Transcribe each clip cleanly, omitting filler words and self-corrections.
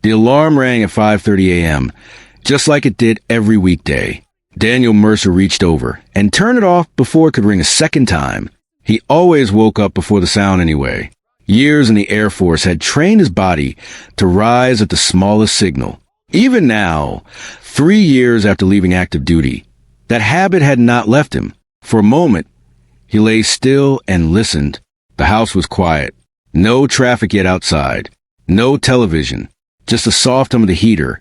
The alarm rang at 5:30 a.m., just like it did every weekday. Daniel Mercer reached over and turned it off before it could ring a second time. He always woke up before the sound anyway. Years in the Air Force had trained his body to rise at the smallest signal. Even now, 3 years after leaving active duty, that habit had not left him. For a moment, he lay still and listened. The house was quiet. No traffic yet outside. No television. Just the soft hum of the heater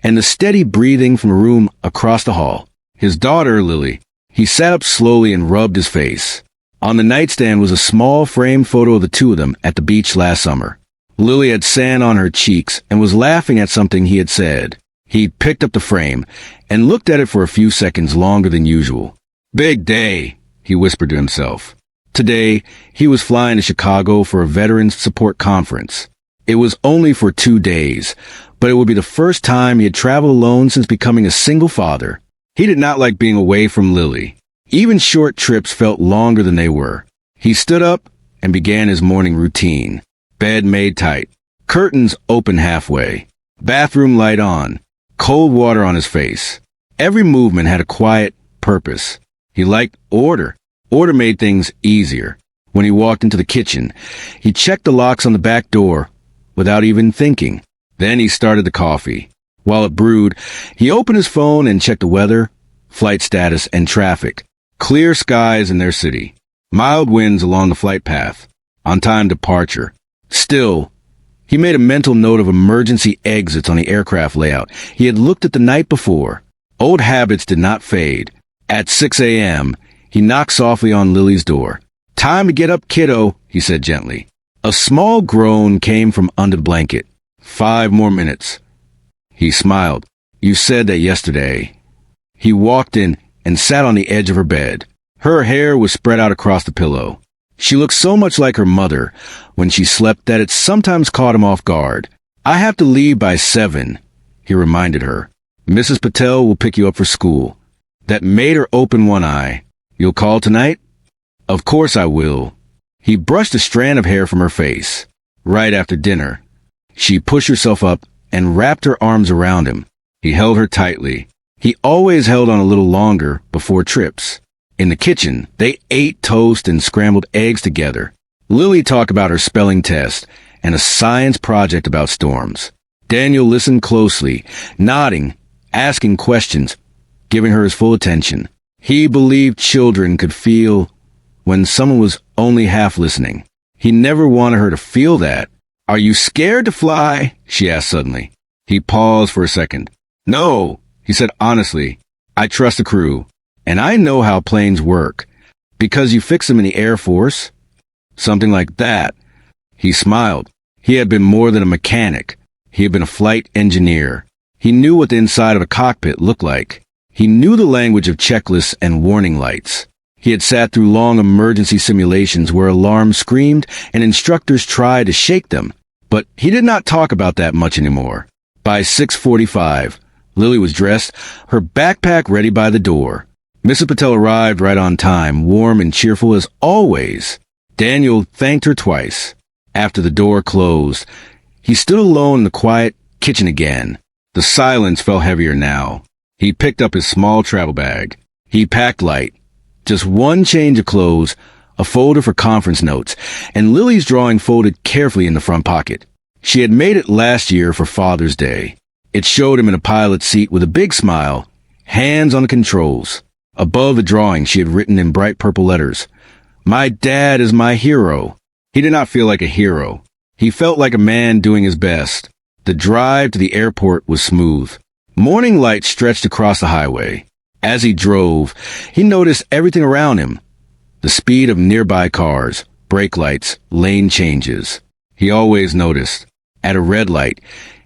and the steady breathing from a room across the hall. His daughter, Lily. He sat up slowly and rubbed his face. On the nightstand was a small framed photo of the two of them at the beach last summer. Lily had sand on her cheeks and was laughing at something he had said. He picked up the frame and looked at it for a few seconds longer than usual. "Big day," he whispered to himself. Today, he was flying to Chicago for a Veterans Support Conference. It was only for 2 days, but it would be the first time he had traveled alone since becoming a single father. He did not like being away from Lily. Even short trips felt longer than they were. He stood up and began his morning routine. Bed made tight, curtains open halfway, bathroom light on, cold water on his face. Every movement had a quiet purpose. He liked order. Order made things easier. When he walked into the kitchen, he checked the locks on the back door without even thinking. Then he started the coffee. While it brewed, he opened his phone and checked the weather, flight status, and traffic. Clear skies in their city. Mild winds along the flight path. On-time departure. Still, he made a mental note of emergency exits on the aircraft layout he had looked at the night before. Old habits did not fade. At 6 a.m., he knocked softly on Lily's door. "Time to get up, kiddo," he said gently. A small groan came from under the blanket. 5 more minutes. He smiled. "You said that yesterday." He walked in and sat on the edge of her bed. Her hair was spread out across the pillow. She looked so much like her mother when she slept that it sometimes caught him off guard. "I have to leave by 7, he reminded her. "Mrs. Patel will pick you up for school." That made her open one eye. "You'll call tonight?" "Of course I will." He brushed a strand of hair from her face. Right after dinner, she pushed herself up and wrapped her arms around him. He held her tightly. He always held on a little longer before trips. In the kitchen, they ate toast and scrambled eggs together. Lily talked about her spelling test and a science project about storms. Daniel listened closely, nodding, asking questions, giving her his full attention. He believed children could feel when someone was only half listening. He never wanted her to feel that. "Are you scared to fly?" she asked suddenly. He paused for a second. "No," he said honestly. "I trust the crew. And I know how planes work. Because you fix them in the Air Force?" "Something like that." He smiled. He had been more than a mechanic. He had been a flight engineer. He knew what the inside of a cockpit looked like. He knew the language of checklists and warning lights. He had sat through long emergency simulations where alarms screamed and instructors tried to shake them. But he did not talk about that much anymore. By 6:45, Lily was dressed, her backpack ready by the door. Mrs. Patel arrived right on time, warm and cheerful as always. Daniel thanked her twice. After the door closed, he stood alone in the quiet kitchen again. The silence felt heavier now. He picked up his small travel bag. He packed light. Just one change of clothes, a folder for conference notes, and Lily's drawing folded carefully in the front pocket. She had made it last year for Father's Day. It showed him in a pilot seat with a big smile, hands on the controls. Above the drawing, she had written in bright purple letters, "My dad is my hero." He did not feel like a hero. He felt like a man doing his best. The drive to the airport was smooth. Morning light stretched across the highway. As he drove, he noticed everything around him. The speed of nearby cars, brake lights, lane changes. He always noticed. At a red light,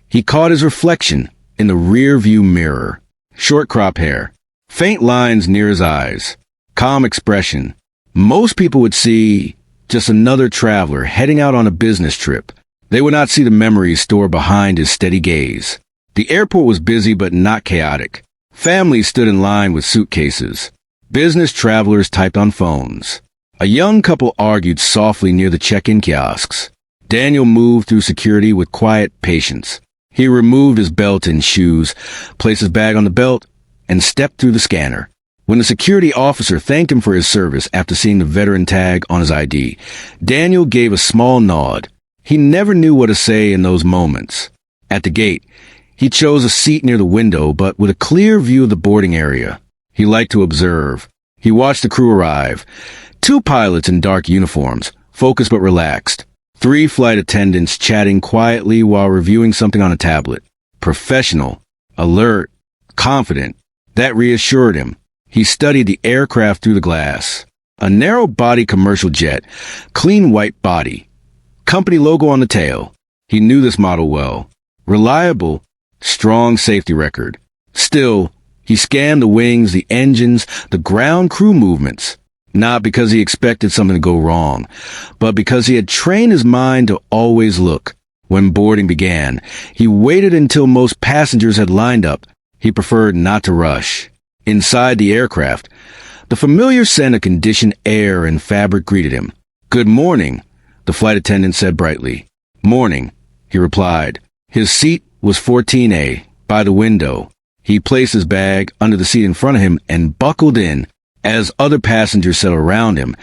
he caught his reflection in the rear-view mirror. Short crop hair. Faint lines near his eyes. Calm expression. Most people would see just another traveler heading out on a business trip. They would not see the memories stored behind his steady gaze. The airport was busy but not chaotic. Families stood in line with suitcases. Business travelers typed on phones. A young couple argued softly near the check-in kiosks. Daniel moved through security with quiet patience. He removed his belt and shoes, placed his bag on the belt, and stepped through the scanner. When the security officer thanked him for his service after seeing the veteran tag on his ID, Daniel gave a small nod. He never knew what to say in those moments. At the gate, he chose a seat near the window, but with a clear view of the boarding area. He liked to observe. He watched the crew arrive. 2 pilots in dark uniforms, focused but relaxed. 3 flight attendants chatting quietly while reviewing something on a tablet. Professional, alert, confident. That reassured him. He studied the aircraft through the glass. A narrow-body commercial jet, clean white body. Company logo on the tail. He knew this model well. Reliable, strong safety record. Still, he scanned the wings, the engines, the ground crew movements. Not because he expected something to go wrong, but because he had trained his mind to always look. When boarding began, he waited until most passengers had lined up. He preferred not to rush. Inside the aircraft, the familiar scent of conditioned air and fabric greeted him. "Good morning," the flight attendant said brightly. "Morning," he replied. His seat was 14A, by the window. He placed his bag under the seat in front of him and buckled in. As other passengers settled around him,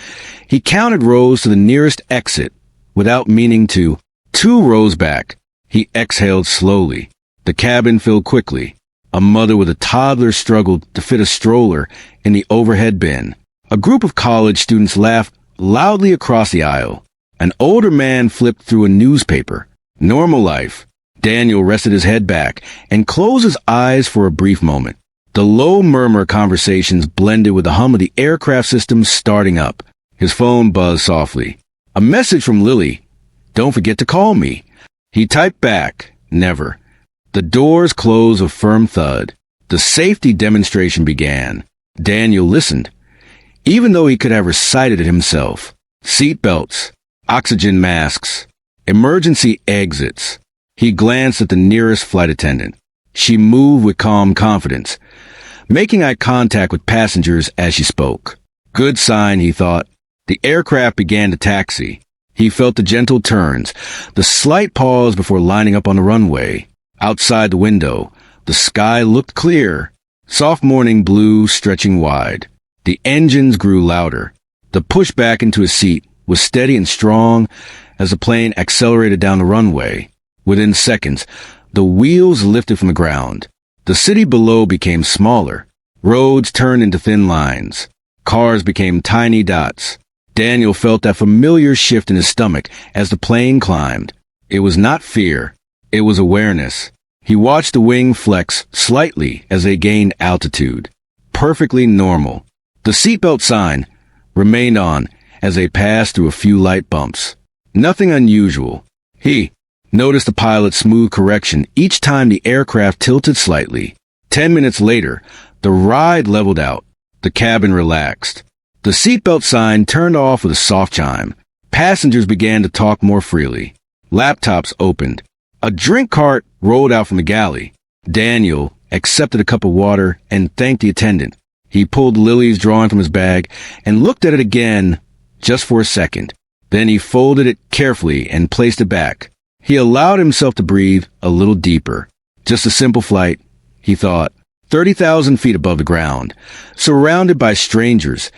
he counted rows to the nearest exit. Without meaning to, 2 rows back, he exhaled slowly. The cabin filled quickly. A mother with a toddler struggled to fit a stroller in the overhead bin. A group of college students laughed loudly across the aisle. An older man flipped through a newspaper. Normal life. Daniel rested his head back and closed his eyes for a brief moment. The low murmur conversations blended with the hum of the aircraft systems starting up. His phone buzzed softly. A message from Lily. "Don't forget to call me." He typed back, "Never." The doors closed with firm thud. The safety demonstration began. Daniel listened, even though he could have recited it himself. Seat belts, oxygen masks, emergency exits. He glanced at the nearest flight attendant. She moved with calm confidence, making eye contact with passengers as she spoke. Good sign, he thought. The aircraft began to taxi. He felt the gentle turns, the slight pause before lining up on the runway. Outside the window, the sky looked clear. Soft morning blue stretching wide. The engines grew louder. The push back into his seat was steady and strong as the plane accelerated down the runway. Within seconds, the wheels lifted from the ground. The city below became smaller. Roads turned into thin lines. Cars became tiny dots. Daniel felt that familiar shift in his stomach as the plane climbed. It was not fear. It was awareness. He watched the wing flex slightly as they gained altitude. Perfectly normal. The seatbelt sign remained on as they passed through a few light bumps. Nothing unusual. He noticed the pilot's smooth correction each time the aircraft tilted slightly. 10 minutes later, the ride leveled out. The cabin relaxed. The seatbelt sign turned off with a soft chime. Passengers began to talk more freely. Laptops opened. A drink cart rolled out from the galley. Daniel accepted a cup of water and thanked the attendant. He pulled Lily's drawing from his bag and looked at it again, just for a second. Then he folded it carefully and placed it back. He allowed himself to breathe a little deeper. Just a simple flight, he thought. 30,000 feet above the ground, surrounded by strangers.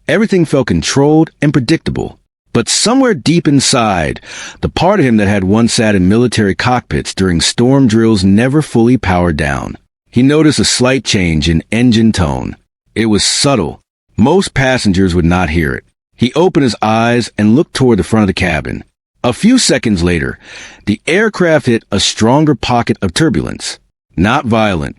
Everything felt controlled and predictable. But somewhere deep inside, the part of him that had once sat in military cockpits during storm drills never fully powered down. He noticed a slight change in engine tone. It was subtle. Most passengers would not hear it. He opened his eyes and looked toward the front of the cabin. A few seconds later, the aircraft hit a stronger pocket of turbulence. Not violent,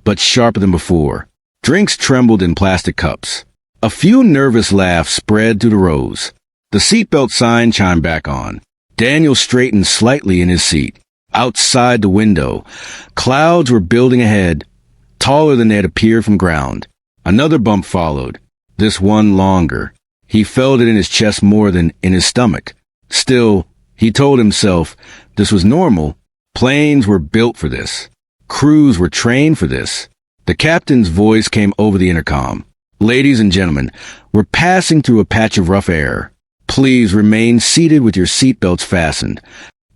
but sharper than before. Drinks trembled in plastic cups. A few nervous laughs spread through the rows. The seatbelt sign chimed back on. Daniel straightened slightly in his seat. Outside the window, clouds were building ahead, taller than they had appeared from ground. Another bump followed, this one longer. He felt it in his chest more than in his stomach. Still, he told himself, this was normal. Planes were built for this. Crews were trained for this. The captain's voice came over the intercom. "Ladies and gentlemen, we're passing through a patch of rough air. Please remain seated with your seatbelts fastened."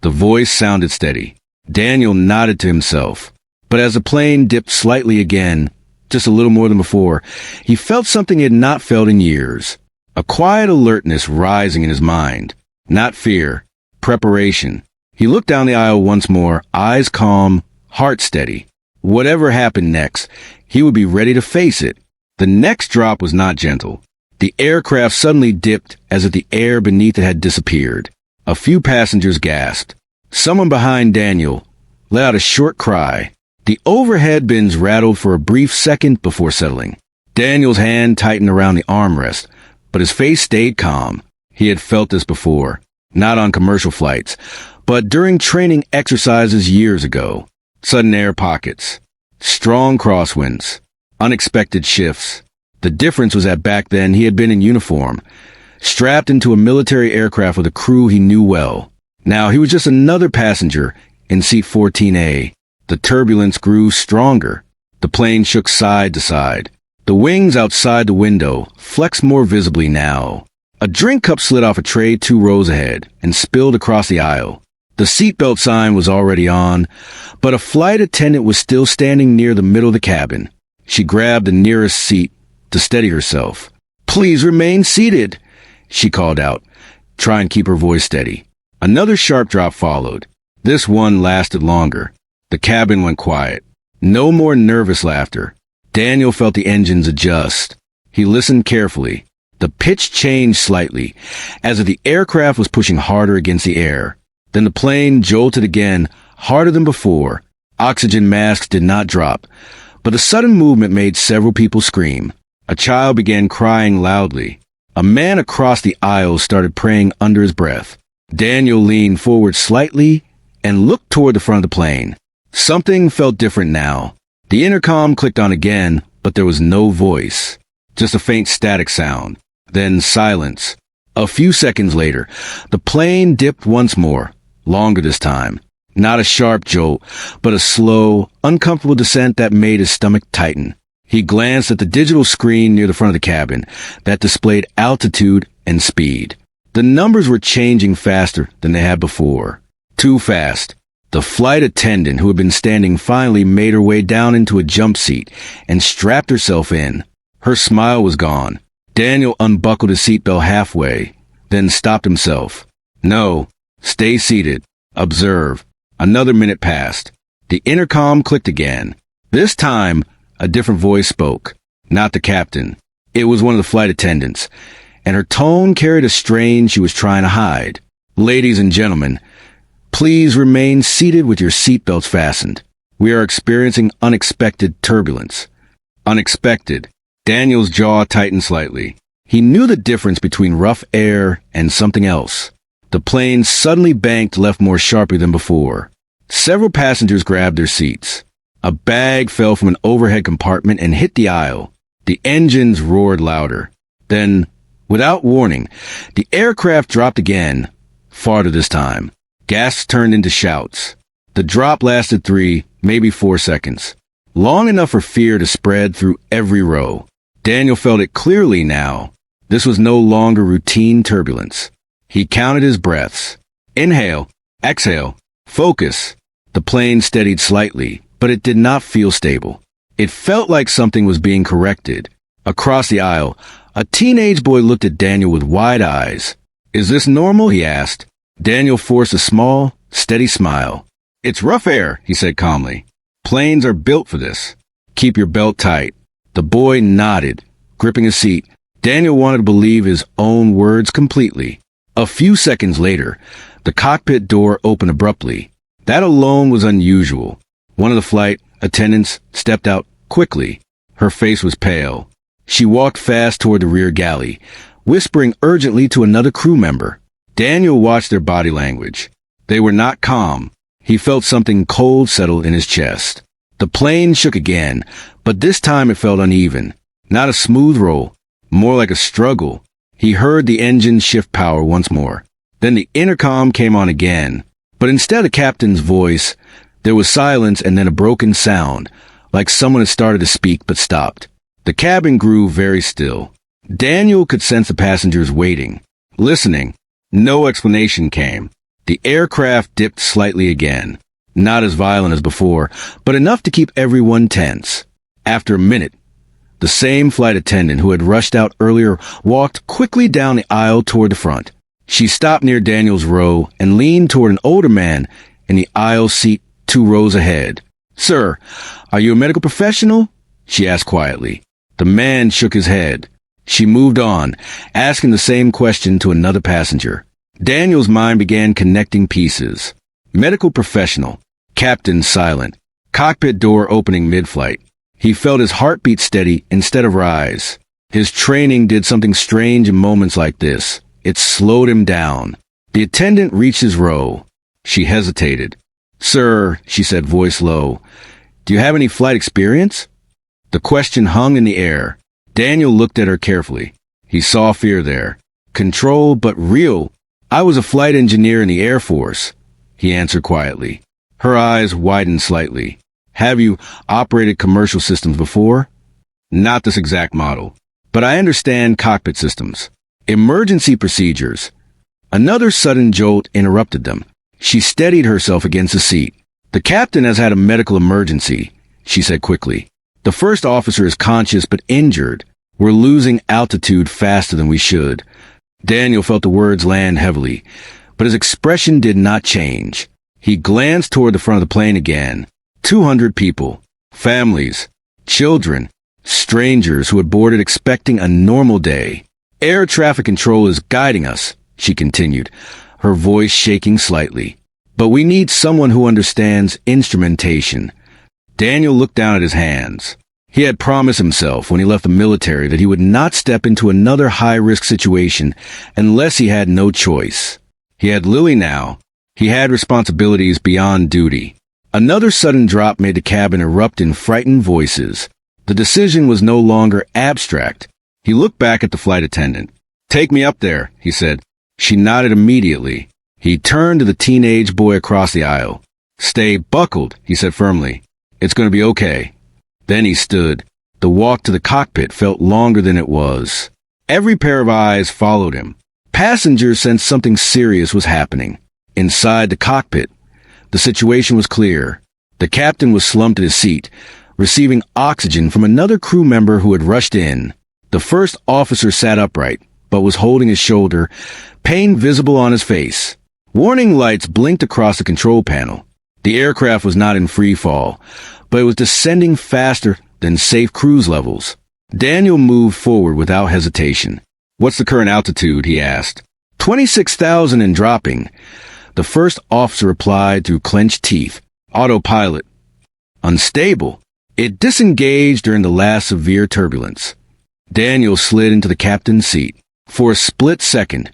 The voice sounded steady. Daniel nodded to himself. But as the plane dipped slightly again, just a little more than before, he felt something he had not felt in years. A quiet alertness rising in his mind. Not fear. Preparation. He looked down the aisle once more, eyes calm, heart steady. Whatever happened next, he would be ready to face it. The next drop was not gentle. The aircraft suddenly dipped as if the air beneath it had disappeared. A few passengers gasped. Someone behind Daniel let out a short cry. The overhead bins rattled for a brief second before settling. Daniel's hand tightened around the armrest, but his face stayed calm. He had felt this before, not on commercial flights, but during training exercises years ago. Sudden air pockets, strong crosswinds, unexpected shifts. The difference was that back then he had been in uniform, strapped into a military aircraft with a crew he knew well. Now he was just another passenger in seat 14A. The turbulence grew stronger. The plane shook side to side. The wings outside the window flexed more visibly now. A drink cup slid off a tray 2 rows ahead and spilled across the aisle. The seatbelt sign was already on, but a flight attendant was still standing near the middle of the cabin. She grabbed the nearest seat to steady herself. "Please remain seated," she called out, trying to keep her voice steady. Another sharp drop followed. This one lasted longer. The cabin went quiet. No more nervous laughter. Daniel felt the engines adjust. He listened carefully. The pitch changed slightly, as if the aircraft was pushing harder against the air. Then the plane jolted again, harder than before. Oxygen masks did not drop, but the sudden movement made several people scream. A child began crying loudly. A man across the aisle started praying under his breath. Daniel leaned forward slightly and looked toward the front of the plane. Something felt different now. The intercom clicked on again, but there was no voice. Just a faint static sound. Then silence. A few seconds later, the plane dipped once more, longer this time. Not a sharp jolt, but a slow, uncomfortable descent that made his stomach tighten. He glanced at the digital screen near the front of the cabin that displayed altitude and speed. The numbers were changing faster than they had before. Too fast. The flight attendant who had been standing finally made her way down into a jump seat and strapped herself in. Her smile was gone. Daniel unbuckled his seatbelt halfway, then stopped himself. "No, stay seated. Observe." Another minute passed. The intercom clicked again. This time, a different voice spoke. Not the captain. It was one of the flight attendants, and her tone carried a strain she was trying to hide. "Ladies and gentlemen, please remain seated with your seatbelts fastened. We are experiencing unexpected turbulence." Unexpected. Daniel's jaw tightened slightly. He knew the difference between rough air and something else. The plane suddenly banked left more sharply than before. Several passengers grabbed their seats. A bag fell from an overhead compartment and hit the aisle. The engines roared louder. Then, without warning, the aircraft dropped again, farther this time. Gasps turned into shouts. The drop lasted 3, maybe 4 seconds. Long enough for fear to spread through every row. Daniel felt it clearly now. This was no longer routine turbulence. He counted his breaths. Inhale, exhale, focus. The plane steadied slightly, but it did not feel stable. It felt like something was being corrected. Across the aisle, a teenage boy looked at Daniel with wide eyes. "Is this normal?" he asked. Daniel forced a small, steady smile. "It's rough air," he said calmly. "Planes are built for this. Keep your belt tight." The boy nodded, gripping his seat. Daniel wanted to believe his own words completely. A few seconds later, the cockpit door opened abruptly. That alone was unusual. One of the flight attendants stepped out quickly. Her face was pale. She walked fast toward the rear galley, whispering urgently to another crew member. Daniel watched their body language. They were not calm. He felt something cold settle in his chest. The plane shook again, but this time it felt uneven. Not a smooth roll, more like a struggle. He heard the engine shift power once more. Then the intercom came on again. But instead of the captain's voice, there was silence and then a broken sound, like someone had started to speak but stopped. The cabin grew very still. Daniel could sense the passengers waiting, listening. No explanation came. The aircraft dipped slightly again. Not as violent as before, but enough to keep everyone tense. After a minute, the same flight attendant who had rushed out earlier walked quickly down the aisle toward the front. She stopped near Daniel's row and leaned toward an older man in the aisle seat 2 rows ahead. "Sir, are you a medical professional?" she asked quietly. The man shook his head. She moved on, asking the same question to another passenger. Daniel's mind began connecting pieces. Medical professional. Captain silent. Cockpit door opening mid-flight. He felt his heartbeat steady instead of rise. His training did something strange in moments like this. It slowed him down. The attendant reached his row. She hesitated. "Sir," she said, voice low, "do you have any flight experience?" The question hung in the air. Daniel looked at her carefully. He saw fear there. Control, but real. "I was a flight engineer in the Air Force," he answered quietly. Her eyes widened slightly. "Have you operated commercial systems before?" "Not this exact model, but I understand cockpit systems. Emergency procedures." Another sudden jolt interrupted them. She steadied herself against the seat. "The captain has had a medical emergency," she said quickly. "The first officer is conscious but injured. We're losing altitude faster than we should." Daniel felt the words land heavily, but his expression did not change. He glanced toward the front of the plane again. 200 people. Families. Children. Strangers who had boarded expecting a normal day. "Air traffic control is guiding us," she continued, her voice shaking slightly. "But we need someone who understands instrumentation." Daniel looked down at his hands. He had promised himself when he left the military that he would not step into another high-risk situation unless he had no choice. He had Lily now. He had responsibilities beyond duty. Another sudden drop made the cabin erupt in frightened voices. The decision was no longer abstract. He looked back at the flight attendant. "Take me up there," he said. She nodded immediately. He turned to the teenage boy across the aisle. "Stay buckled," he said firmly. "It's going to be okay." Then he stood. The walk to the cockpit felt longer than it was. Every pair of eyes followed him. Passengers sensed something serious was happening. Inside the cockpit, the situation was clear. The captain was slumped in his seat, receiving oxygen from another crew member who had rushed in. The first officer sat upright, but was holding his shoulder, pain visible on his face. Warning lights blinked across the control panel. The aircraft was not in free fall, but it was descending faster than safe cruise levels. Daniel moved forward without hesitation. "What's the current altitude?" he asked. 26,000 and dropping. The first officer replied through clenched teeth. "Autopilot. Unstable. It disengaged during the last severe turbulence." Daniel slid into the captain's seat. For a split second,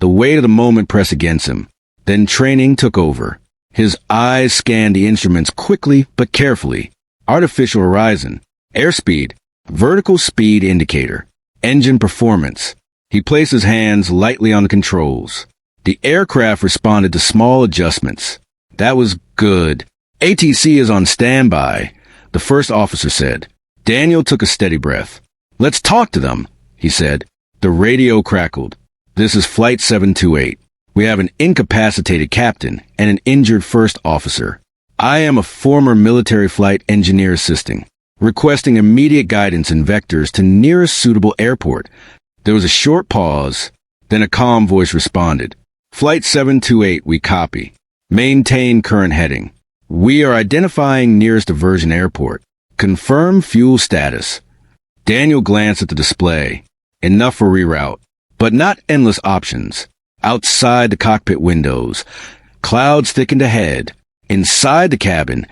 the weight of the moment pressed against him. Then training took over. His eyes scanned the instruments quickly but carefully. Artificial horizon, airspeed, vertical speed indicator, engine performance. He placed his hands lightly on the controls. The aircraft responded to small adjustments. "That was good. ATC is on standby," the first officer said. Daniel took a steady breath. "Let's talk to them," he said. The radio crackled. "This is Flight 728. We have an incapacitated captain and an injured first officer. I am a former military flight engineer assisting, requesting immediate guidance and vectors to nearest suitable airport." There was a short pause, then a calm voice responded. "Flight 728, we copy. Maintain current heading. We are identifying nearest diversion airport. Confirm fuel status." Daniel glanced at the display. Enough for reroute, but not endless options. Outside the cockpit windows, clouds thickened ahead. Inside the cabin,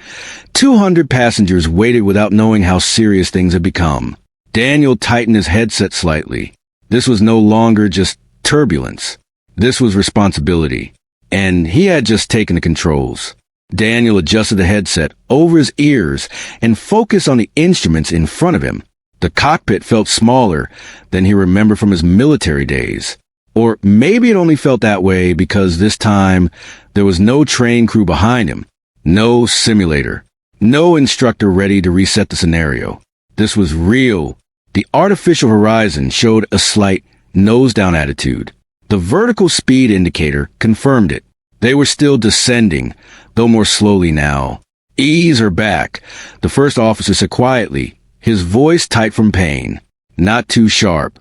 200 passengers waited without knowing how serious things had become. Daniel tightened his headset slightly. This was no longer just turbulence. This was responsibility. And he had just taken the controls. Daniel adjusted the headset over his ears and focused on the instruments in front of him. The cockpit felt smaller than he remembered from his military days. Or maybe it only felt that way because this time there was no train crew behind him, no simulator, no instructor ready to reset the scenario. This was real. The artificial horizon showed a slight nose-down attitude. The vertical speed indicator confirmed it. They were still descending, though more slowly now. "Ease her back," the first officer said quietly, his voice tight from pain. "Not too sharp."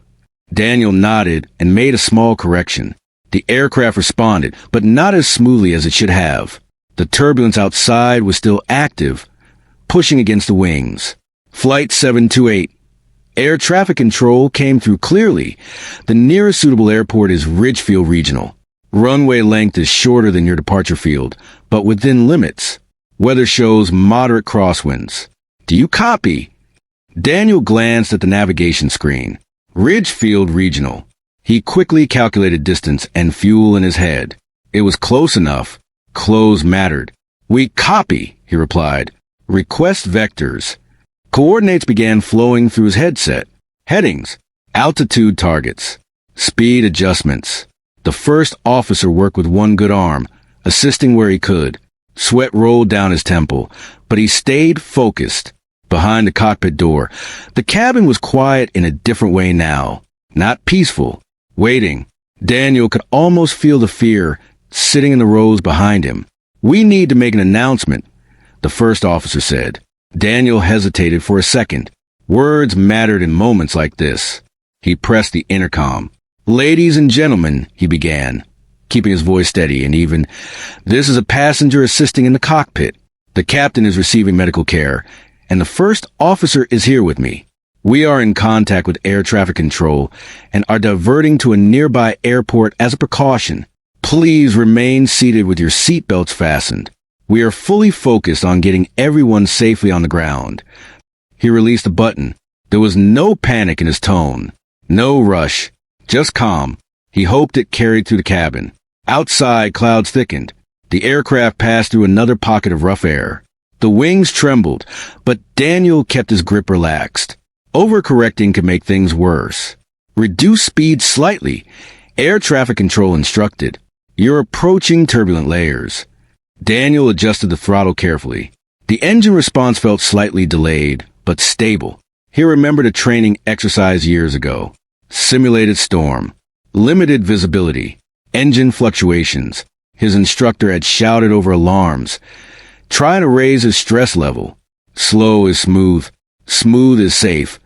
Daniel nodded and made a small correction. The aircraft responded, but not as smoothly as it should have. The turbulence outside was still active, pushing against the wings. "Flight 728. Air traffic control came through clearly. The nearest suitable airport is Ridgefield Regional. Runway length is shorter than your departure field, but within limits. Weather shows moderate crosswinds. Do you copy?" Daniel glanced at the navigation screen. Ridgefield Regional. He quickly calculated distance and fuel in his head. It was close enough. Close mattered. "We copy," he replied. "Request vectors." Coordinates began flowing through his headset. Headings, altitude targets, speed adjustments. The first officer worked with one good arm, assisting where he could. Sweat rolled down his temple, but he stayed focused. Behind the cockpit door, the cabin was quiet in a different way now. Not peaceful. Waiting. Daniel could almost feel the fear sitting in the rows behind him. "We need to make an announcement," the first officer said. Daniel hesitated for a second. Words mattered in moments like this. He pressed the intercom. "Ladies and gentlemen," he began, keeping his voice steady and even, "this is a passenger assisting in the cockpit. The captain is receiving medical care, and the first officer is here with me. We are in contact with air traffic control and are diverting to a nearby airport as a precaution. Please remain seated with your seatbelts fastened. We are fully focused on getting everyone safely on the ground." He released a button. There was no panic in his tone. No rush. Just calm. He hoped it carried through the cabin. Outside, clouds thickened. The aircraft passed through another pocket of rough air. The wings trembled, but Daniel kept his grip relaxed. Overcorrecting could make things worse. "Reduce speed slightly," air traffic control instructed. "You're approaching turbulent layers." Daniel adjusted the throttle carefully. The engine response felt slightly delayed, but stable. He remembered a training exercise years ago. Simulated storm. Limited visibility. Engine fluctuations. His instructor had shouted over alarms, trying to raise his stress level. "Slow is smooth. Smooth is safe,"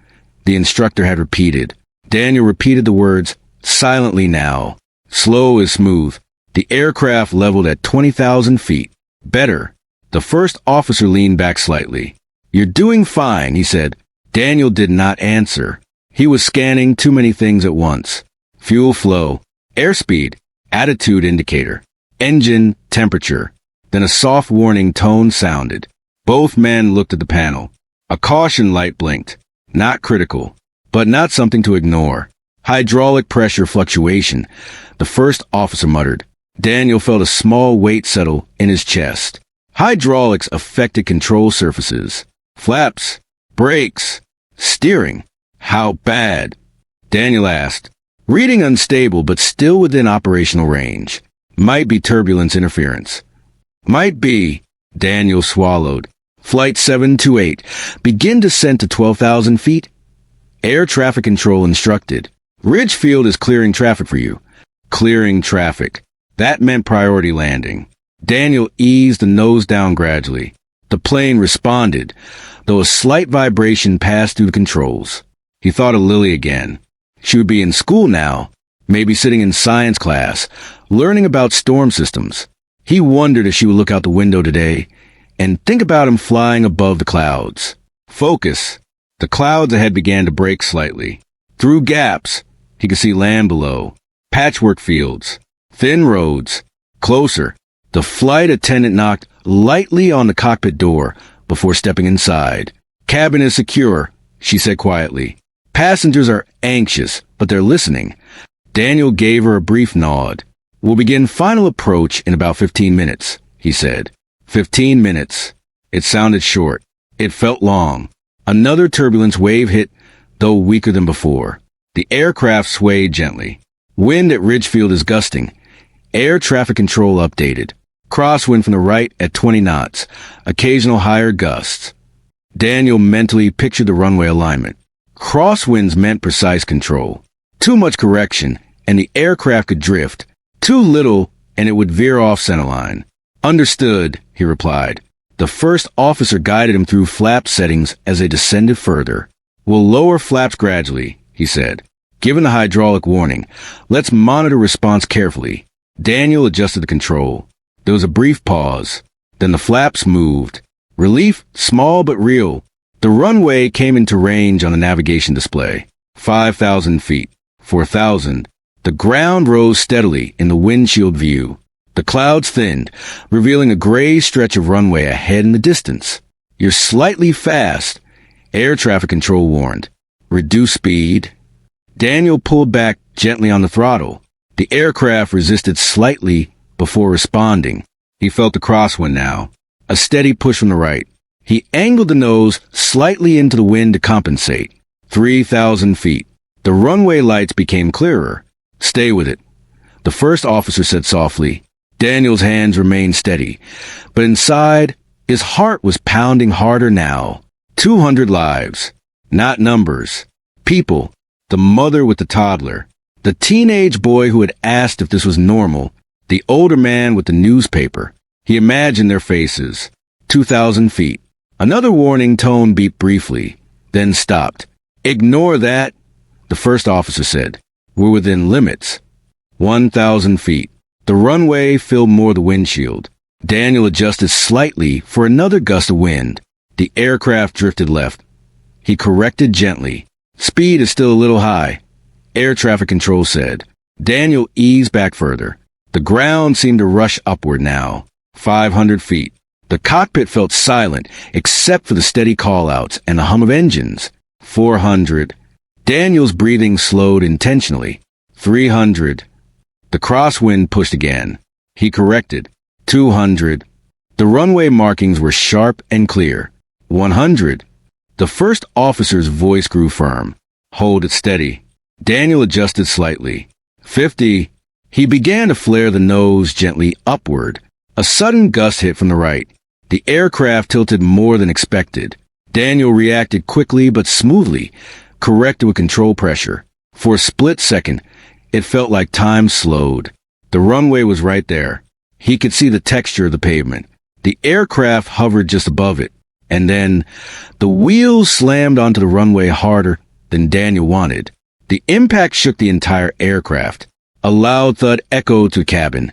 the instructor had repeated. Daniel repeated the words silently now. "Slow is smooth." The aircraft leveled at 20,000 feet. "Better." The first officer leaned back slightly. "You're doing fine," he said. Daniel did not answer. He was scanning too many things at once. Fuel flow, airspeed, attitude indicator, engine temperature. Then a soft warning tone sounded. Both men looked at the panel. A caution light blinked. Not critical, but not something to ignore. "Hydraulic pressure fluctuation," the first officer muttered. Daniel felt a small weight settle in his chest. Hydraulics affected control surfaces. Flaps, brakes, steering. How bad? Daniel asked. "Reading unstable, but still within operational range. Might be turbulence interference." "Might be." Daniel swallowed. "Flight 728. Begin descent to 12,000 feet. Air traffic control instructed. Ridgefield is clearing traffic for you." Clearing traffic. That meant priority landing. Daniel eased the nose down gradually. The plane responded, though a slight vibration passed through the controls. He thought of Lily again. She would be in school now, maybe sitting in science class, learning about storm systems. He wondered if she would look out the window today and think about him flying above the clouds. Focus. The clouds ahead began to break slightly. Through gaps, he could see land below. Patchwork fields. Thin roads. Closer. The flight attendant knocked lightly on the cockpit door before stepping inside. "Cabin is secure," she said quietly. "Passengers are anxious, but they're listening." Daniel gave her a brief nod. "We'll begin final approach in about 15 minutes, he said. 15 minutes. It sounded short. It felt long. Another turbulence wave hit, though weaker than before. The aircraft swayed gently. Wind at Ridgefield is gusting. Air traffic control updated. Crosswind from the right at 20 knots. Occasional higher gusts. Daniel mentally pictured the runway alignment. Crosswinds meant precise control. Too much correction, and the aircraft could drift. Too little, and it would veer off centerline. Understood, he replied. The first officer guided him through flap settings as they descended further. We'll lower flaps gradually, he said. Given the hydraulic warning, let's monitor response carefully. Daniel adjusted the control. There was a brief pause. Then the flaps moved. Relief, small but real. The runway came into range on the navigation display. 5,000 feet. 4,000. The ground rose steadily in the windshield view. The clouds thinned, revealing a gray stretch of runway ahead in the distance. You're slightly fast, air traffic control warned. Reduce speed. Daniel pulled back gently on the throttle. The aircraft resisted slightly before responding. He felt the crosswind now. A steady push from the right. He angled the nose slightly into the wind to compensate. 3,000 feet. The runway lights became clearer. Stay with it, the first officer said softly. Daniel's hands remained steady, but inside, his heart was pounding harder now. 200 lives. Not numbers. People. The mother with the toddler. The teenage boy who had asked if this was normal. The older man with the newspaper. He imagined their faces. 2,000 feet. Another warning tone beeped briefly, then stopped. Ignore that, the first officer said. We're within limits. 1,000 feet. The runway filled more the windshield. Daniel adjusted slightly for another gust of wind. The aircraft drifted left. He corrected gently. Speed is still a little high, air traffic control said. Daniel eased back further. The ground seemed to rush upward now. 500 feet. The cockpit felt silent, except for the steady call-outs and the hum of engines. 400. Daniel's breathing slowed intentionally. 300. The crosswind pushed again. He corrected. 200. The runway markings were sharp and clear. 100. The first officer's voice grew firm. Hold it steady. Daniel adjusted slightly. 50. He began to flare the nose gently upward. A sudden gust hit from the right. The aircraft tilted more than expected. Daniel reacted quickly but smoothly, corrected with control pressure. For a split second, it felt like time slowed. The runway was right there. He could see the texture of the pavement. The aircraft hovered just above it. And then, the wheels slammed onto the runway harder than Daniel wanted. The impact shook the entire aircraft. A loud thud echoed through the cabin,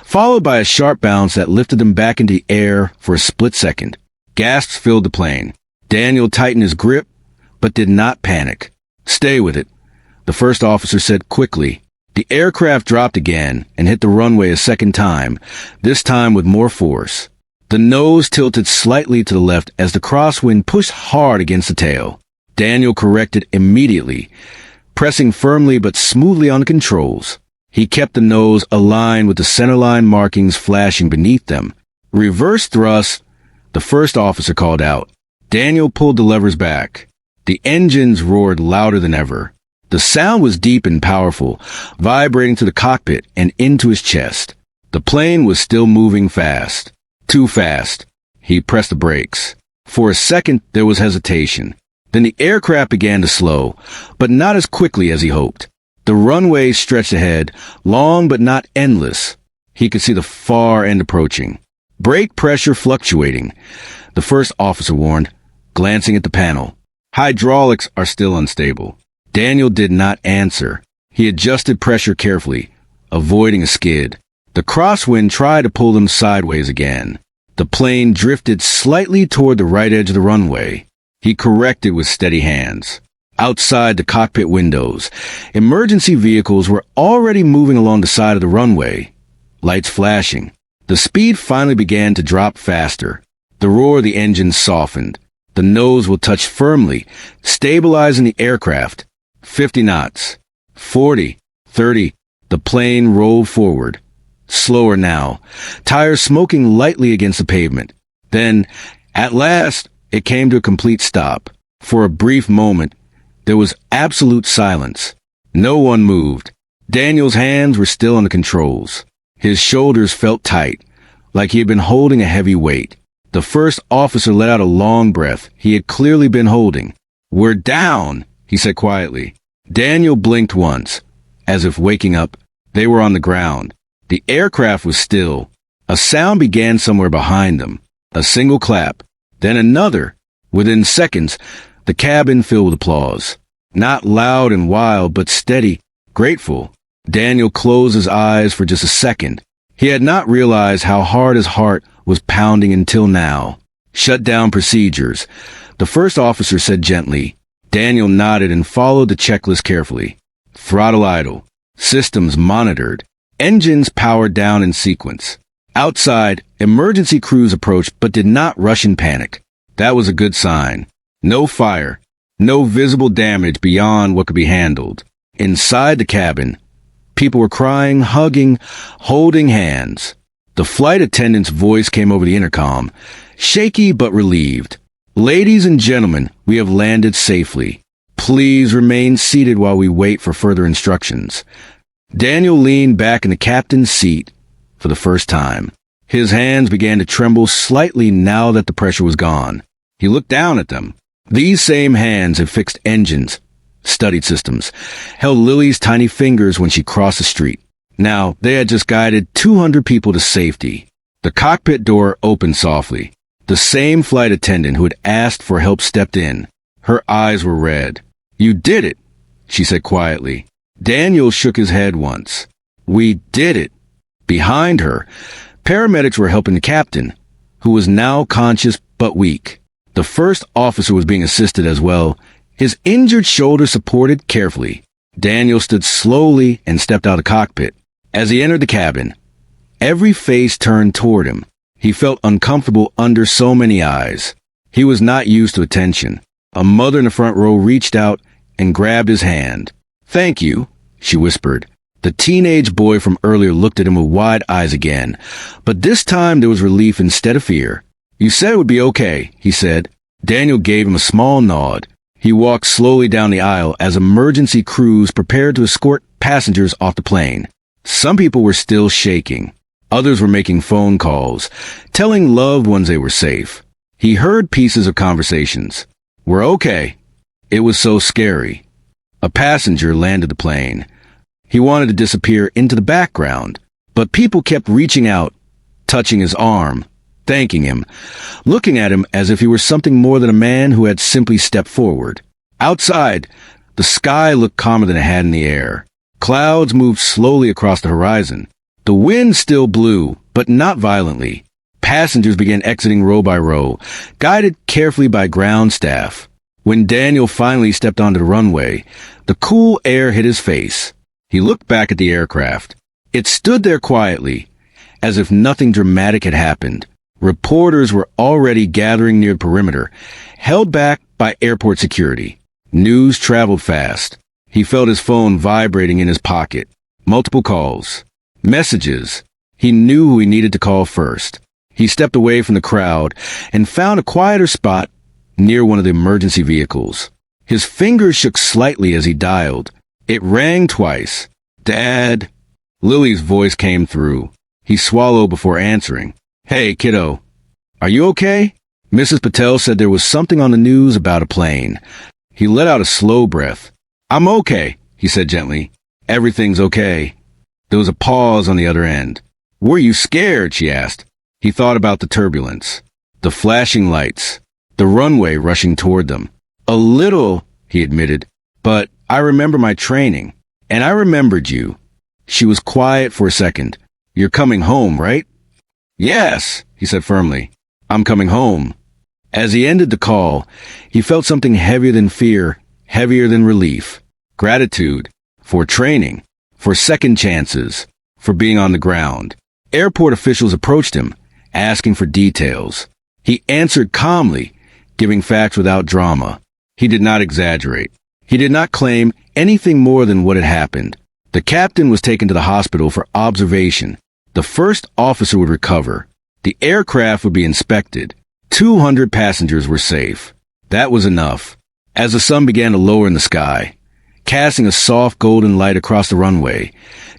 followed by a sharp bounce that lifted them back into the air for a split second. Gasps filled the plane. Daniel tightened his grip, but did not panic. Stay with it, the first officer said quickly. The aircraft dropped again and hit the runway a second time, this time with more force. The nose tilted slightly to the left as the crosswind pushed hard against the tail. Daniel corrected immediately, pressing firmly but smoothly on the controls. He kept the nose aligned with the centerline markings flashing beneath them. Reverse thrust, the first officer called out. Daniel pulled the levers back. The engines roared louder than ever. The sound was deep and powerful, vibrating to the cockpit and into his chest. The plane was still moving fast. Too fast. He pressed the brakes. For a second, there was hesitation. Then the aircraft began to slow, but not as quickly as he hoped. The runway stretched ahead, long but not endless. He could see the far end approaching. Brake pressure fluctuating, the first officer warned, glancing at the panel. Hydraulics are still unstable. Daniel did not answer. He adjusted pressure carefully, avoiding a skid. The crosswind tried to pull them sideways again. The plane drifted slightly toward the right edge of the runway. He corrected with steady hands. Outside the cockpit windows, emergency vehicles were already moving along the side of the runway, lights flashing. The speed finally began to drop faster. The roar of the engine softened. The nose will touch firmly, stabilizing the aircraft. 50 knots. 40. 30. The plane rolled forward. Slower now, tires smoking lightly against the pavement. Then, at last, it came to a complete stop. For a brief moment, there was absolute silence. No one moved. Daniel's hands were still on the controls. His shoulders felt tight, like he had been holding a heavy weight. The first officer let out a long breath he had clearly been holding. "We're down," he said quietly. Daniel blinked once, as if waking up. They were on the ground. The aircraft was still. A sound began somewhere behind them. A single clap, then another. Within seconds, the cabin filled with applause. Not loud and wild, but steady, grateful. Daniel closed his eyes for just a second. He had not realized how hard his heart was pounding until now. Shut down procedures. The first officer said gently. Daniel nodded and followed the checklist carefully. Throttle idle. Systems monitored. Engines powered down in sequence. Outside, emergency crews approached but did not rush in panic. That was a good sign. No fire. No visible damage beyond what could be handled. Inside the cabin, people were crying, hugging, holding hands. The flight attendant's voice came over the intercom, shaky but relieved. Ladies and gentlemen, we have landed safely. Please remain seated while we wait for further instructions. Daniel leaned back in the captain's seat for the first time. His hands began to tremble slightly now that the pressure was gone. He looked down at them. These same hands had fixed engines, studied systems, held Lily's tiny fingers when she crossed the street. Now, they had just guided 200 people to safety. The cockpit door opened softly. The same flight attendant who had asked for help stepped in. Her eyes were red. "You did it," she said quietly. Daniel shook his head once. "We did it." Behind her, paramedics were helping the captain, who was now conscious but weak. The first officer was being assisted as well, his injured shoulder supported carefully. Daniel stood slowly and stepped out of the cockpit. As he entered the cabin, every face turned toward him. He felt uncomfortable under so many eyes. He was not used to attention. A mother in the front row reached out and grabbed his hand. "Thank you," she whispered. The teenage boy from earlier looked at him with wide eyes again, but this time there was relief instead of fear. "You said it would be okay," he said. Daniel gave him a small nod. He walked slowly down the aisle as emergency crews prepared to escort passengers off the plane. Some people were still shaking. Others were making phone calls, telling loved ones they were safe. He heard pieces of conversations. "We're okay." It was so scary. A passenger landed the plane. He wanted to disappear into the background, but people kept reaching out, touching his arm, thanking him, looking at him as if he were something more than a man who had simply stepped forward. Outside, the sky looked calmer than it had in the air. Clouds moved slowly across the horizon. The wind still blew, but not violently. Passengers began exiting row by row, guided carefully by ground staff. When Daniel finally stepped onto the runway, the cool air hit his face. He looked back at the aircraft. It stood there quietly, as if nothing dramatic had happened. Reporters were already gathering near the perimeter, held back by airport security. News traveled fast. He felt his phone vibrating in his pocket. Multiple calls. Messages. He knew who he needed to call first. He stepped away from the crowd and found a quieter spot near one of the emergency vehicles. His fingers shook slightly as he dialed. It rang twice. "Dad." Lily's voice came through. He swallowed before answering. "Hey, kiddo. Are you okay?" Mrs. Patel said there was something on the news about a plane. He let out a slow breath. "I'm okay," he said gently. "Everything's okay." There was a pause on the other end. "Were you scared?" she asked. He thought about the turbulence, the flashing lights, the runway rushing toward them. "A little," he admitted, "but I remember my training, and I remembered you." She was quiet for a second. "You're coming home, right?" "Yes," he said firmly. "I'm coming home." As he ended the call, he felt something heavier than fear, heavier than relief. Gratitude for training, for second chances, for being on the ground. Airport officials approached him, asking for details. He answered calmly, giving facts without drama. He did not exaggerate. He did not claim anything more than what had happened. The captain was taken to the hospital for observation. The first officer would recover. The aircraft would be inspected. 200 passengers were safe. That was enough. As the sun began to lower in the sky, casting a soft golden light across the runway,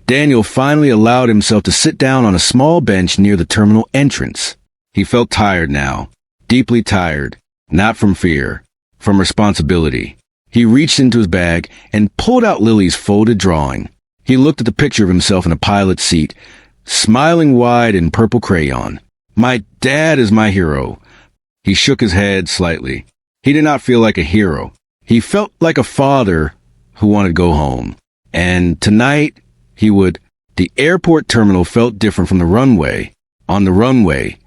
Daniel finally allowed himself to sit down on a small bench near the terminal entrance. He felt tired now, deeply tired, not from fear, from responsibility. He reached into his bag and pulled out Lily's folded drawing. He looked at the picture of himself in a pilot's seat, smiling wide in purple crayon. My dad is my hero. He shook his head slightly. He did not feel like a hero. He felt like a father who wanted to go home. And tonight, he would. The airport terminal felt different from the runway. On the runway,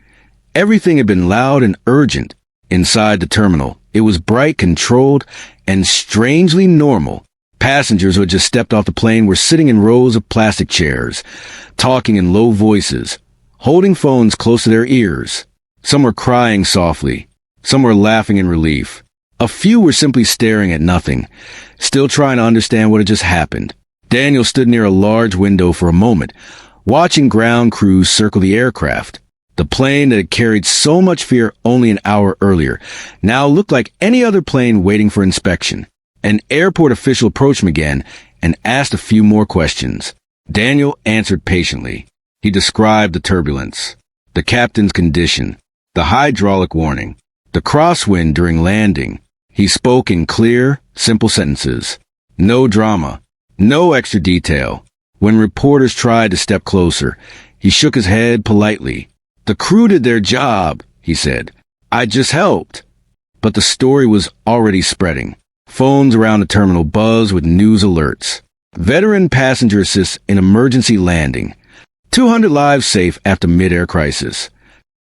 everything had been loud and urgent. Inside the terminal, it was bright, controlled, and strangely normal. Passengers who had just stepped off the plane were sitting in rows of plastic chairs, talking in low voices, holding phones close to their ears. Some were crying softly. Some were laughing in relief. A few were simply staring at nothing, still trying to understand what had just happened. Daniel stood near a large window for a moment, watching ground crews circle the aircraft. The plane that had carried so much fear only an hour earlier now looked like any other plane waiting for inspection. An airport official approached him again and asked a few more questions. Daniel answered patiently. He described the turbulence, the captain's condition, the hydraulic warning, the crosswind during landing. He spoke in clear, simple sentences. No drama, no extra detail. When reporters tried to step closer, he shook his head politely. The crew did their job, he said. I just helped. But the story was already spreading. Phones around the terminal buzzed with news alerts. Veteran passenger assists in emergency landing. 200 lives safe after mid-air crisis.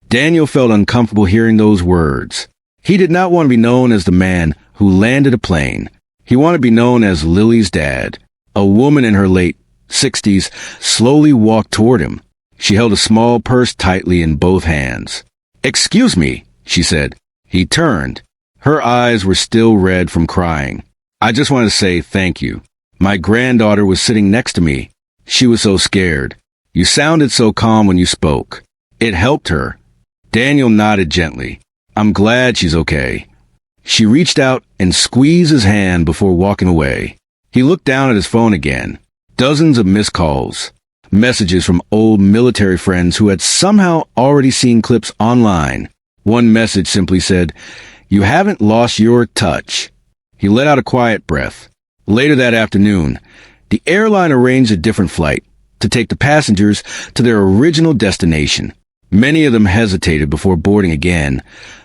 Daniel felt uncomfortable hearing those words. He did not want to be known as the man who landed a plane. He wanted to be known as Lily's dad. A woman in her late 60s slowly walked toward him. She held a small purse tightly in both hands. Excuse me, she said. He turned. Her eyes were still red from crying. I just wanted to say thank you. My granddaughter was sitting next to me. She was so scared. You sounded so calm when you spoke. It helped her. Daniel nodded gently. I'm glad she's okay. She reached out and squeezed his hand before walking away. He looked down at his phone again. Dozens of missed calls. Messages from old military friends who had somehow already seen clips online. One message simply said, "You haven't lost your touch." He let out a quiet breath. Later that afternoon, the airline arranged a different flight to take the passengers to their original destination. Many of them hesitated before boarding again,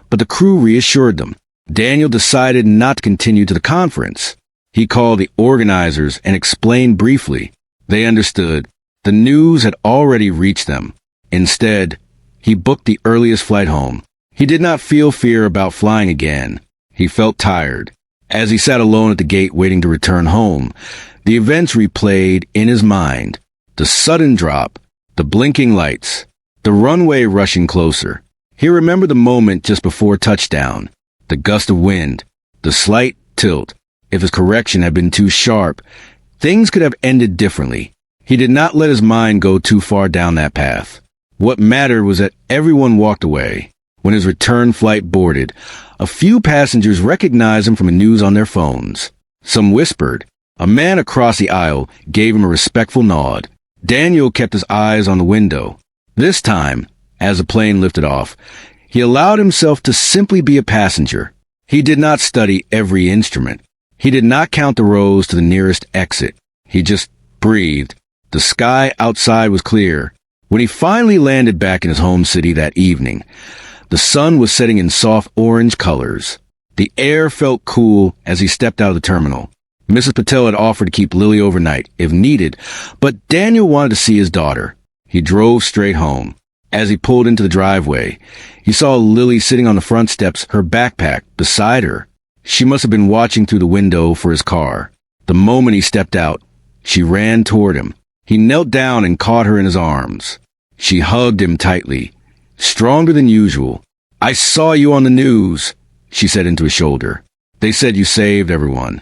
but the crew reassured them. Daniel decided not to continue to the conference. He called the organizers and explained briefly. They understood. The news had already reached them. Instead, he booked the earliest flight home. He did not feel fear about flying again. He felt tired. As he sat alone at the gate waiting to return home, the events replayed in his mind. The sudden drop, the blinking lights, the runway rushing closer. He remembered the moment just before touchdown, the gust of wind, the slight tilt. If his correction had been too sharp, things could have ended differently. He did not let his mind go too far down that path. What mattered was that everyone walked away. When his return flight boarded, a few passengers recognized him from the news on their phones. Some whispered. A man across the aisle gave him a respectful nod. Daniel kept his eyes on the window. This time, as the plane lifted off, he allowed himself to simply be a passenger. He did not study every instrument. He did not count the rows to the nearest exit. He just breathed. The sky outside was clear. When he finally landed back in his home city that evening, the sun was setting in soft orange colors. The air felt cool as he stepped out of the terminal. Mrs. Patel had offered to keep Lily overnight, if needed, but Daniel wanted to see his daughter. He drove straight home. As he pulled into the driveway, he saw Lily sitting on the front steps, her backpack beside her. She must have been watching through the window for his car. The moment he stepped out, she ran toward him. He knelt down and caught her in his arms. She hugged him tightly, stronger than usual. I saw you on the news, she said into his shoulder. They said you saved everyone.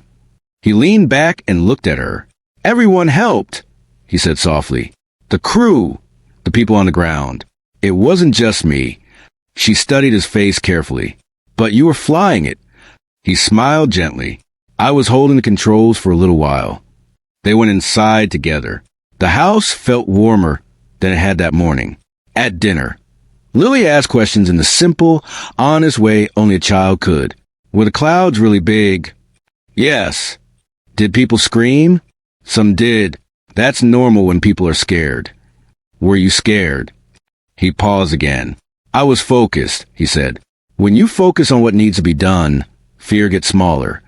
He leaned back and looked at her. Everyone helped, he said softly. The crew, the people on the ground. It wasn't just me. She studied his face carefully. But you were flying it. He smiled gently. I was holding the controls for a little while. They went inside together. The house felt warmer than it had that morning. At dinner, Lily asked questions in the simple, honest way only a child could. Were the clouds really big? Yes. Did people scream? Some did. That's normal when people are scared. Were you scared? He paused again. I was focused, he said. When you focus on what needs to be done, fear gets smaller.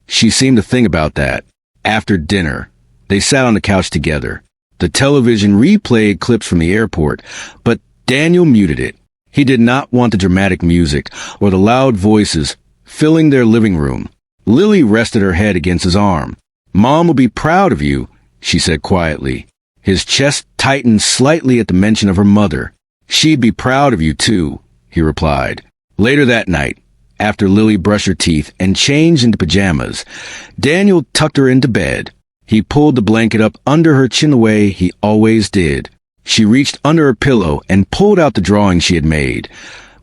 She seemed to think about that. After dinner, they sat on the couch together. The television replayed clips from the airport, but Daniel muted it. He did not want the dramatic music or the loud voices filling their living room. Lily rested her head against his arm. Mom will be proud of you, she said quietly. His chest tightened slightly at the mention of her mother. She'd be proud of you too, he replied. Later that night, after Lily brushed her teeth and changed into pajamas, Daniel tucked her into bed. He pulled the blanket up under her chin the way he always did. She reached under her pillow and pulled out the drawing she had made,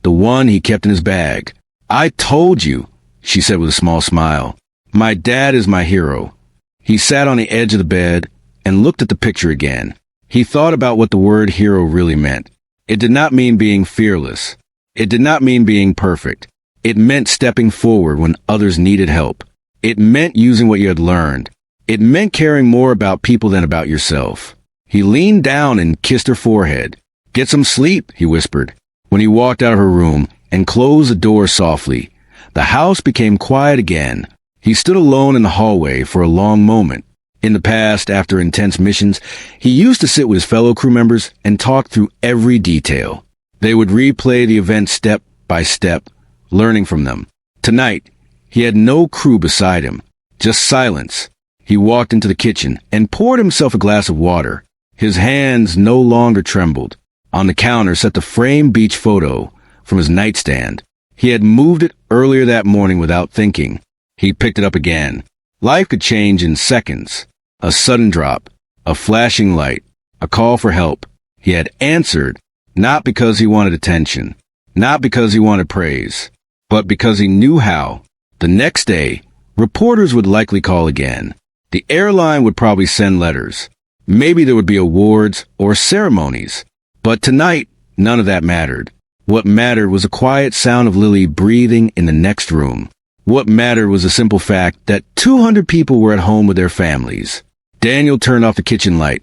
the one he kept in his bag. I told you, she said with a small smile. My dad is my hero. He sat on the edge of the bed and looked at the picture again. He thought about what the word hero really meant. It did not mean being fearless. It did not mean being perfect. It meant stepping forward when others needed help. It meant using what you had learned. It meant caring more about people than about yourself. He leaned down and kissed her forehead. Get some sleep, he whispered. When he walked out of her room and closed the door softly, the house became quiet again. He stood alone in the hallway for a long moment. In the past, after intense missions, he used to sit with his fellow crew members and talk through every detail. They would replay the events step by step, learning from them. Tonight, he had no crew beside him, just silence. He walked into the kitchen and poured himself a glass of water. His hands no longer trembled. On the counter sat the framed beach photo from his nightstand. He had moved it earlier that morning without thinking. He picked it up again. Life could change in seconds. A sudden drop, a flashing light, a call for help. He had answered, not because he wanted attention, not because he wanted praise, but because he knew how. The next day, reporters would likely call again. The airline would probably send letters. Maybe there would be awards or ceremonies. But tonight, none of that mattered. What mattered was the quiet sound of Lily breathing in the next room. What mattered was the simple fact that 200 people were at home with their families. Daniel turned off the kitchen light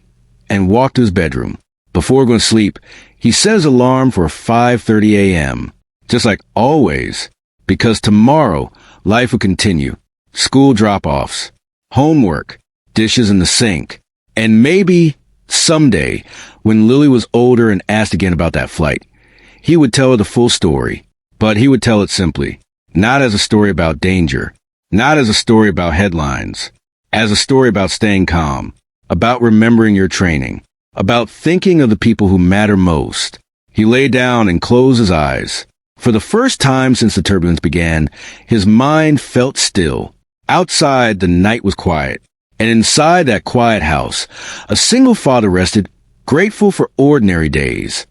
and walked to his bedroom. Before going to sleep, he set his alarm for 5:30 a.m. Just like always, because tomorrow life would continue. School drop-offs, homework, dishes in the sink, and maybe someday, when Lily was older and asked again about that flight, he would tell her the full story, but he would tell it simply, not as a story about danger, not as a story about headlines, as a story about staying calm, about remembering your training, about thinking of the people who matter most. He lay down and closed his eyes. For the first time since the turbulence began, his mind felt still. Outside, the night was quiet, and inside that quiet house, a single father rested, grateful for ordinary days.